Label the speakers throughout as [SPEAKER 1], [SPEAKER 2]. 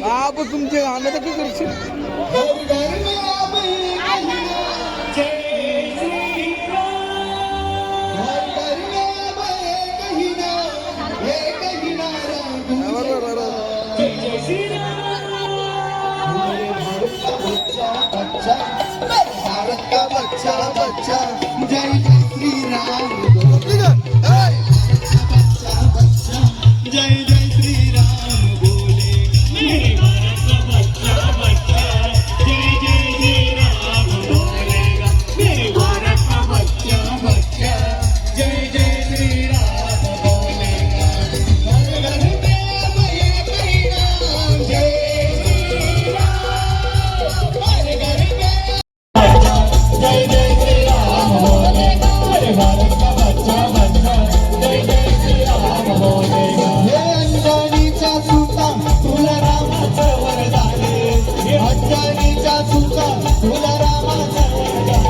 [SPEAKER 1] आप तुमचे गाणं तर किती करशील भारत का बच्चा बच्चा जय जय श्री राम जय जय श्री राम बोलेगा मेरे भारत का बच्चा बच्चा जय जय श्री राम बोलेगा मेरे भारत का बच्चा बच्चा जय जय श्री राम बोलेगा घर घर में ये कही नाम जय श्री राम घर घर में जय जय श्री राम बोलेगा मेरे भारत का बच्चा बच्चा जय जय श्री राम बोलेगा हे अंजनीचा सुता तुला रामाचं वरदान हे अंजनीचा सुता तुला रामाचं वरदान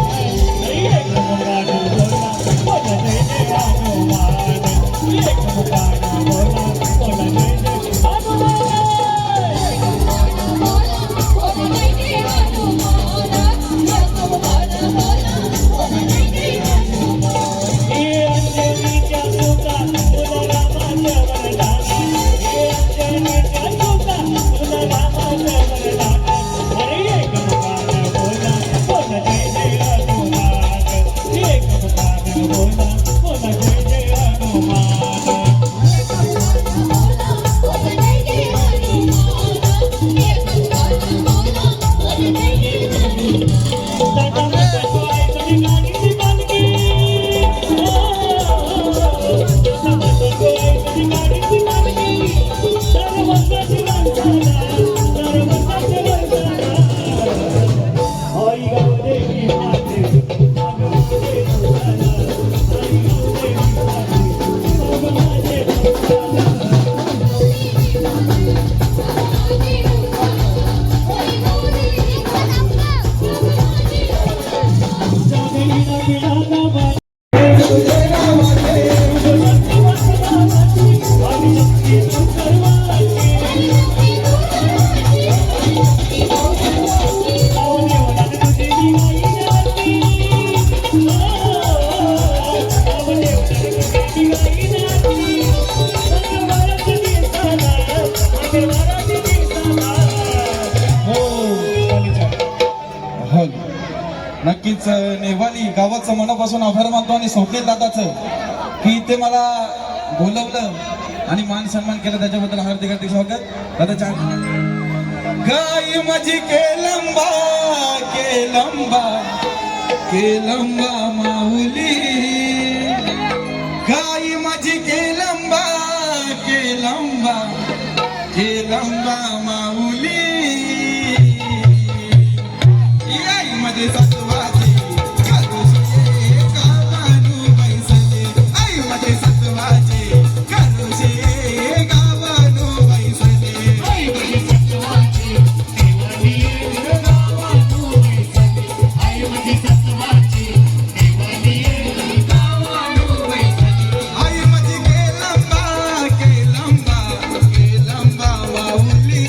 [SPEAKER 1] एक मुखान बोला बोला जय जय हनुमान एक मुखान बोला बोला जय जय हनुमान
[SPEAKER 2] नक्कीच नेवाली गावाचं मनापासून आभार मानतो आणि स्वप्नील दादाचं की ते मला बोलवलं आणि मान सन्मान केला त्याच्याबद्दल हार्दिक हार्दिक स्वागत दादा. गाई माझी केलंबा केलंबा केलंबा माऊली केलंबा माऊली आई मध्ये सत्वाची कालुशी गावानु बैसले आई मध्ये सत्वाची कालुशी गावानु बैसले
[SPEAKER 1] आई माझी सत्वाची देवाली गावानु बैसले आई माझी सत्वाची देवाली गावानु बैसले
[SPEAKER 2] आई मध्ये केलंबा केलंबा केलंबा माऊली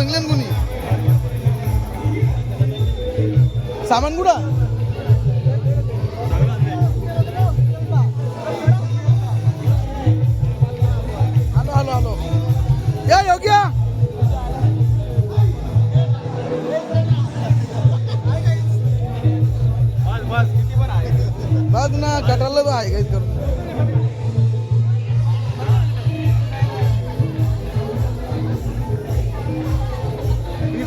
[SPEAKER 3] संगलन कोणी सामान कुठं हॅलो हॅलो हॅलो या योग्य बस ना कटाला आहे काहीच करून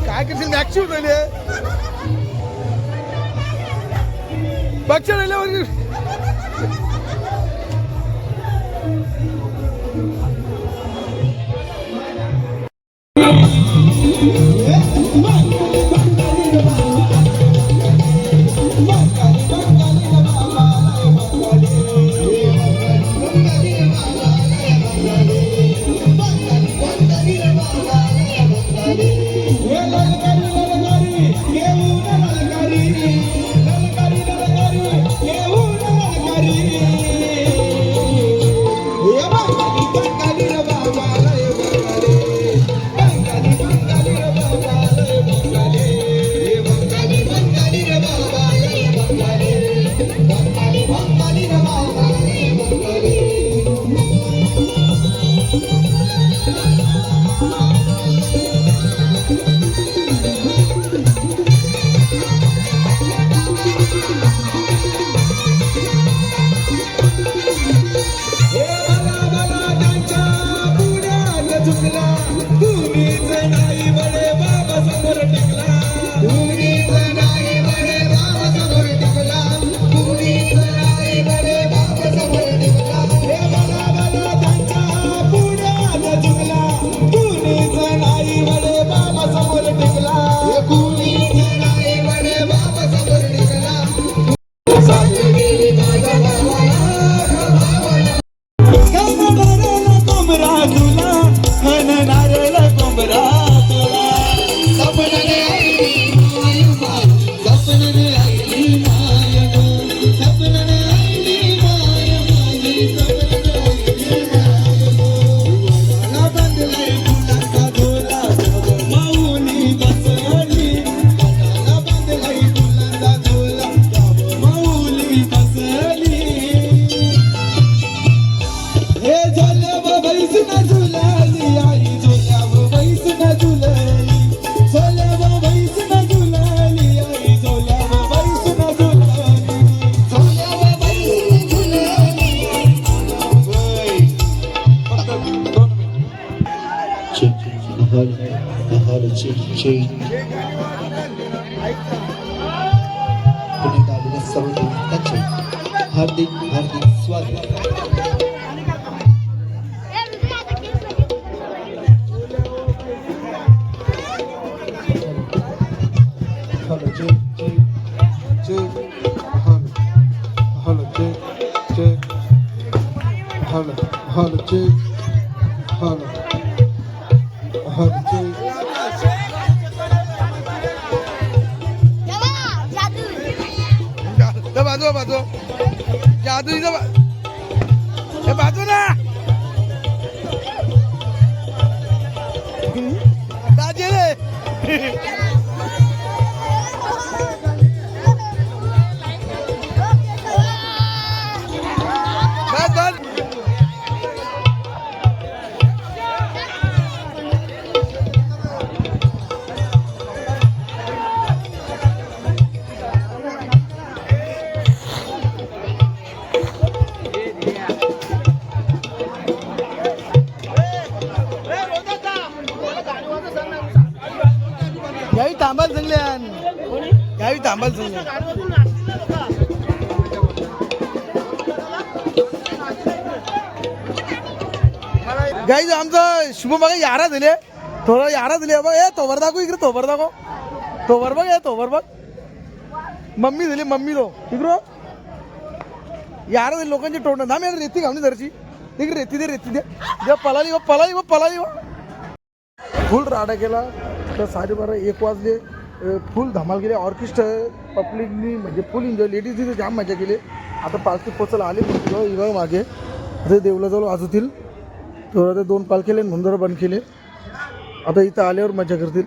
[SPEAKER 3] काय करशील मॅक्सी उठवली बघ राहिल्यावर
[SPEAKER 4] हार्दिक हार्दिक स्वागत हॅलो हॅलो हॅलो हॅलो
[SPEAKER 3] बाजू जादू हे बाजू ना दाजे रे बस बस यावी थांबाल सांगल्यान यावी थांबाल सांगल्यान गाईज आमचं शुभ बघा यारा दिले थोडं यारा दिले बघ ए तोवर दाखव इकडे तोवर दाखव तोवर बघ तोवर बघ मम्मी दिली मम्मी तो इकडं यारा दिले लोकांची तोंड ना मी रेती घावणी धरची तिकडे रेती दे पलाली फुल राडा केला तर 12:30-1 वाजले फुल धमाल केली ऑर्केस्ट्रा पब्लिकनी म्हणजे फुल एन्जॉय लेडीज तिथे जाम मजा केली आता पालखी पोचायला आले इवळ मागे ते देवला जवळ वाजवतील तर ते 2 पालखीले म्हणून बंद केले आता इथं आल्यावर मजा करतील.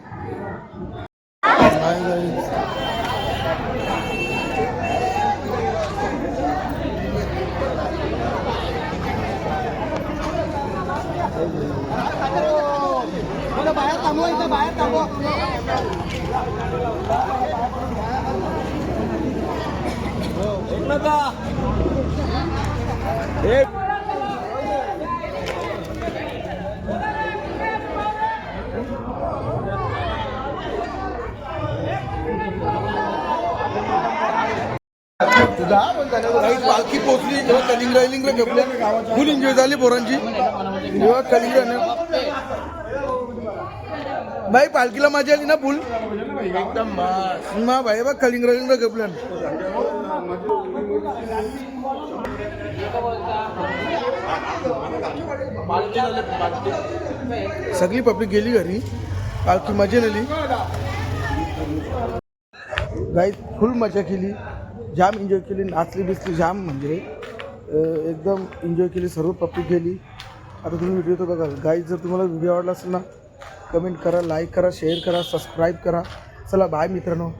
[SPEAKER 3] काही पालखी पोचली तेव्हा कलिंगरा घेतल्या फुल एन्जॉय झाली पोरांची. तेव्हा कलिंगरा भाई पालखीला मजा आली ना फुल एकदम भाई बघ कलिंगरा घेतल्या. सगळी पब्लिक गेली घरी, पालखी मजा नेली. गाईज फुल मजा केली, जाम एन्जॉय केली, नाचली बिचली जाम, म्हणजे एकदम एन्जॉय केली, सर्व पब्लिक गेली. आता तुम्ही व्हिडिओ तर बघाल. गाईज जर तुम्हाला व्हिडिओ आवडला असेल ना, कमेंट करा, लाईक करा, शेअर करा, सबस्क्राईब करा. चला बाय मित्रांनो.